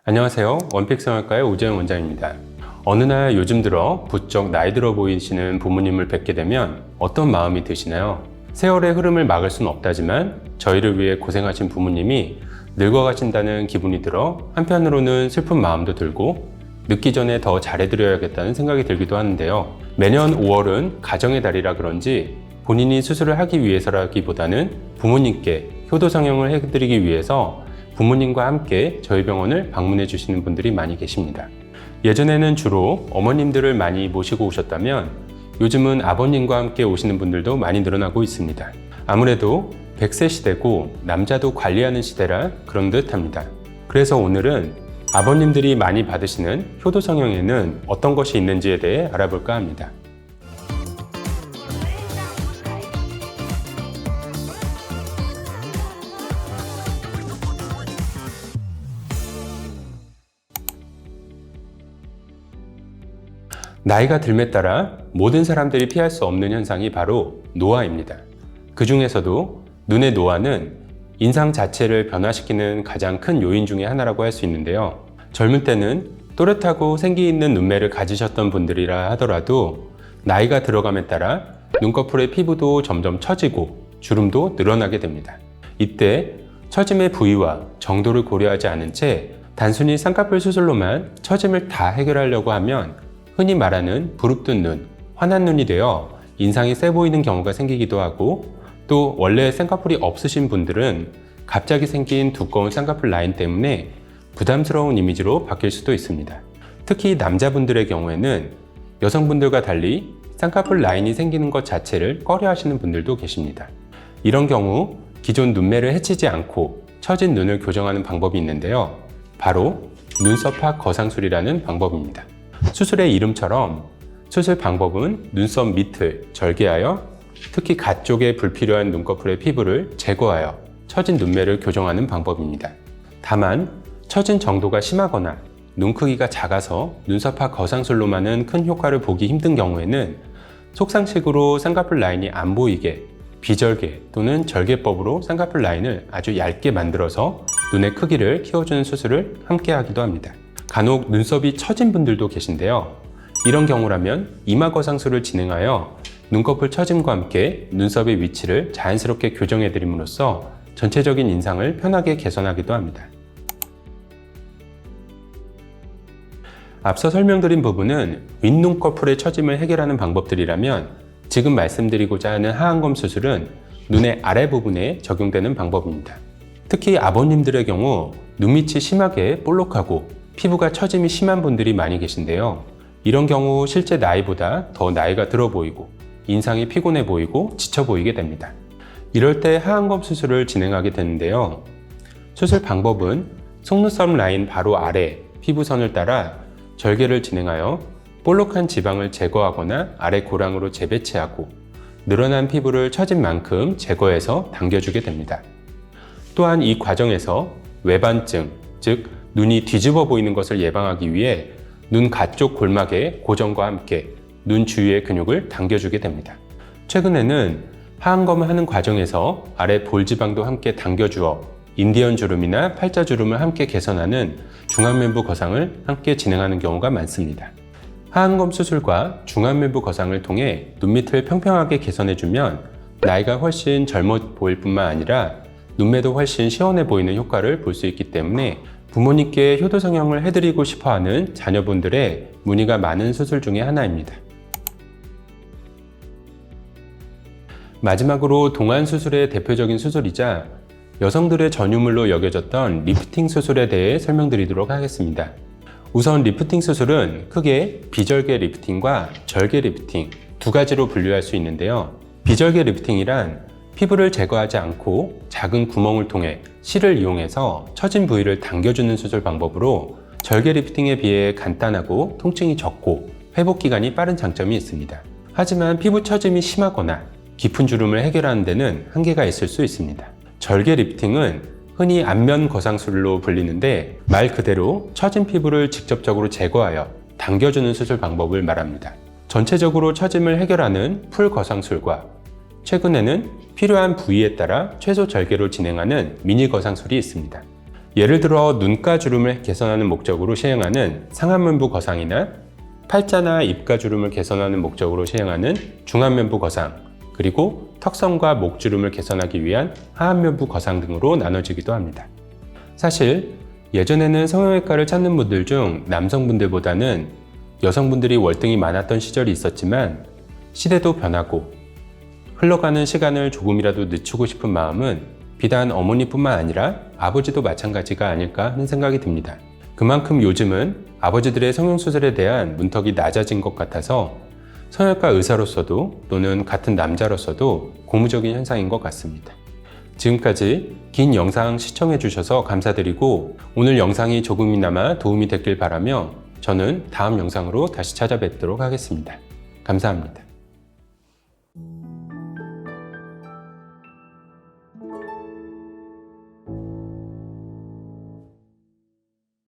안녕하세요. 원픽성형외과의 오재영 원장입니다. 어느 날 요즘 들어 부쩍 나이 들어 보이시는 부모님을 뵙게 되면 어떤 마음이 드시나요? 세월의 흐름을 막을 수는 없다지만 저희를 위해 고생하신 부모님이 늙어가신다는 기분이 들어 한편으로는 슬픈 마음도 들고 늙기 전에 더 잘해드려야겠다는 생각이 들기도 하는데요. 매년 5월은 가정의 달이라 그런지 본인이 수술을 하기 위해서라기보다는 부모님께 효도성형을 해드리기 위해서 부모님과 함께 저희 병원을 방문해 주시는 분들이 많이 계십니다. 예전에는 주로 어머님들을 많이 모시고 오셨다면 요즘은 아버님과 함께 오시는 분들도 많이 늘어나고 있습니다. 아무래도 100세 시대고 남자도 관리하는 시대라 그런 듯 합니다. 그래서 오늘은 아버님들이 많이 받으시는 효도성형에는 어떤 것이 있는지에 대해 알아볼까 합니다. 나이가 들에 따라 모든 사람들이 피할 수 없는 현상이 바로 노화입니다. 그 중에서도 눈의 노화는 인상 자체를 변화시키는 가장 큰 요인 중에 하나라고 할 수 있는데요. 젊은 때는 또렷하고 생기 있는 눈매를 가지셨던 분들이라 하더라도 나이가 들어감에 따라 눈꺼풀의 피부도 점점 처지고 주름도 늘어나게 됩니다. 이때 처짐의 부위와 정도를 고려하지 않은 채 단순히 쌍꺼풀 수술로만 처짐을 다 해결하려고 하면 흔히 말하는 부릅뜬 눈, 환한 눈이 되어 인상이 세 보이는 경우가 생기기도 하고 또 원래 쌍꺼풀이 없으신 분들은 갑자기 생긴 두꺼운 쌍꺼풀 라인 때문에 부담스러운 이미지로 바뀔 수도 있습니다. 특히 남자분들의 경우에는 여성분들과 달리 쌍꺼풀 라인이 생기는 것 자체를 꺼려 하시는 분들도 계십니다. 이런 경우 기존 눈매를 해치지 않고 처진 눈을 교정하는 방법이 있는데요. 바로 눈썹화 거상술이라는 방법입니다. 수술의 이름처럼 수술 방법은 눈썹 밑을 절개하여 특히 가쪽에 불필요한 눈꺼풀의 피부를 제거하여 처진 눈매를 교정하는 방법입니다. 다만 처진 정도가 심하거나 눈 크기가 작아서 눈썹화 거상술로만은 큰 효과를 보기 힘든 경우에는 속상식으로 쌍꺼풀 라인이 안 보이게 비절개 또는 절개법으로 쌍꺼풀 라인을 아주 얇게 만들어서 눈의 크기를 키워주는 수술을 함께 하기도 합니다. 간혹 눈썹이 처진 분들도 계신데요. 이런 경우라면 이마 거상술을 진행하여 눈꺼풀 처짐과 함께 눈썹의 위치를 자연스럽게 교정해 드림으로써 전체적인 인상을 편하게 개선하기도 합니다. 앞서 설명드린 부분은 윗눈꺼풀의 처짐을 해결하는 방법들이라면 지금 말씀드리고자 하는 하안검 수술은 눈의 아래 부분에 적용되는 방법입니다. 특히 아버님들의 경우 눈밑이 심하게 볼록하고 피부가 처짐이 심한 분들이 많이 계신데요. 이런 경우 실제 나이보다 더 나이가 들어 보이고 인상이 피곤해 보이고 지쳐 보이게 됩니다. 이럴 때 하안검 수술을 진행하게 되는데요. 수술 방법은 속눈썹 라인 바로 아래 피부선을 따라 절개를 진행하여 볼록한 지방을 제거하거나 아래 고랑으로 재배치하고 늘어난 피부를 처진 만큼 제거해서 당겨주게 됩니다. 또한 이 과정에서 외반증, 즉 눈이 뒤집어 보이는 것을 예방하기 위해 눈 가쪽 골막의 고정과 함께 눈 주위의 근육을 당겨주게 됩니다. 최근에는 하안검을 하는 과정에서 아래 볼지방도 함께 당겨주어 인디언 주름이나 팔자 주름을 함께 개선하는 중안면부 거상을 함께 진행하는 경우가 많습니다. 하안검 수술과 중안면부 거상을 통해 눈밑을 평평하게 개선해주면 나이가 훨씬 젊어 보일 뿐만 아니라 눈매도 훨씬 시원해 보이는 효과를 볼 수 있기 때문에 부모님께 효도성형을 해드리고 싶어하는 자녀분들의 문의가 많은 수술 중에 하나입니다. 마지막으로 동안 수술의 대표적인 수술이자 여성들의 전유물로 여겨졌던 리프팅 수술에 대해 설명드리도록 하겠습니다. 우선 리프팅 수술은 크게 비절개 리프팅과 절개 리프팅 두 가지로 분류할 수 있는데요. 비절개 리프팅이란 피부를 제거하지 않고 작은 구멍을 통해 실을 이용해서 처진 부위를 당겨주는 수술 방법으로 절개 리프팅에 비해 간단하고 통증이 적고 회복 기간이 빠른 장점이 있습니다. 하지만 피부 처짐이 심하거나 깊은 주름을 해결하는 데는 한계가 있을 수 있습니다. 절개 리프팅은 흔히 안면 거상술로 불리는데 말 그대로 처진 피부를 직접적으로 제거하여 당겨주는 수술 방법을 말합니다. 전체적으로 처짐을 해결하는 풀 거상술과 최근에는 필요한 부위에 따라 최소 절개로 진행하는 미니 거상술이 있습니다. 예를 들어 눈가 주름을 개선하는 목적으로 시행하는 상안면부 거상이나 팔자나 입가 주름을 개선하는 목적으로 시행하는 중안면부 거상, 그리고 턱선과 목 주름을 개선하기 위한 하안면부 거상 등으로 나눠지기도 합니다. 사실 예전에는 성형외과를 찾는 분들 중 남성분들보다는 여성분들이 월등히 많았던 시절이 있었지만 시대도 변하고 흘러가는 시간을 조금이라도 늦추고 싶은 마음은 비단 어머니뿐만 아니라 아버지도 마찬가지가 아닐까 하는 생각이 듭니다. 그만큼 요즘은 아버지들의 성형수술에 대한 문턱이 낮아진 것 같아서 성형외과 의사로서도 또는 같은 남자로서도 고무적인 현상인 것 같습니다. 지금까지 긴 영상 시청해 주셔서 감사드리고 오늘 영상이 조금이나마 도움이 됐길 바라며 저는 다음 영상으로 다시 찾아뵙도록 하겠습니다. 감사합니다.